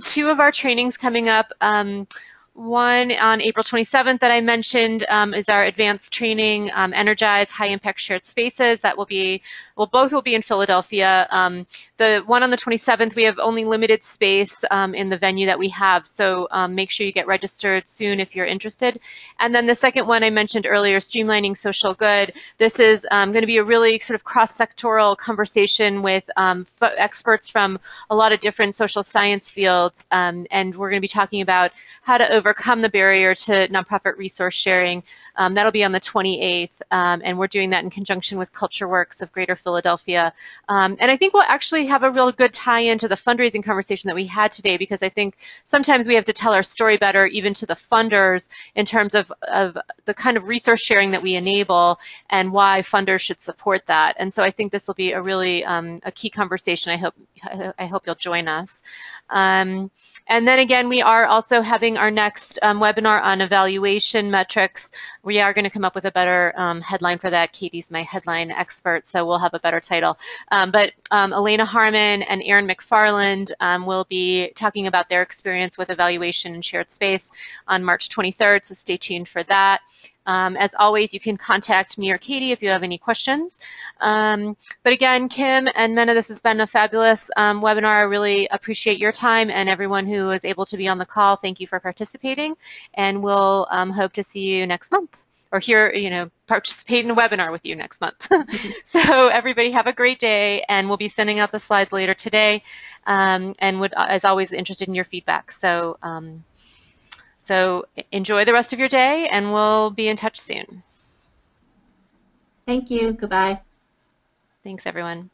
two of our trainings coming up. One on April 27th that I mentioned is our advanced training, Energize High Impact Shared Spaces. That will be, well, both will be in Philadelphia. The one on the 27th, we have only limited space in the venue that we have, so make sure you get registered soon if you're interested. And then the second one I mentioned earlier, Streamlining Social Good. This is going to be a really sort of cross-sectoral conversation with experts from a lot of different social science fields, and we're going to be talking about how to overcome the barrier to nonprofit resource sharing. That'll be on the 28th, and we're doing that in conjunction with CultureWorks of Greater Philadelphia. And I think we'll actually have a real good tie-in to the fundraising conversation that we had today, because I think sometimes we have to tell our story better even to the funders in terms of the kind of resource sharing that we enable and why funders should support that. And so I think this will be a really a key conversation. I hope you'll join us. And then again, we are also having our next webinar on evaluation metrics. We are going to come up with a better headline for that. Katie's my headline expert, so we'll have a better title. But Elena Harmon and Aaron McFarland will be talking about their experience with evaluation and shared space on March 23rd, so stay tuned for that. As always, you can contact me or Katie if you have any questions. But again, Kim and Mena, this has been a fabulous webinar. I really appreciate your time, and everyone who was able to be on the call, thank you for participating, and we'll hope to see you next month, or participate in a webinar with you next month. So everybody have a great day, and we'll be sending out the slides later today, and would, as always, interested in your feedback. So enjoy the rest of your day, and we'll be in touch soon. Thank you. Goodbye. Thanks, everyone.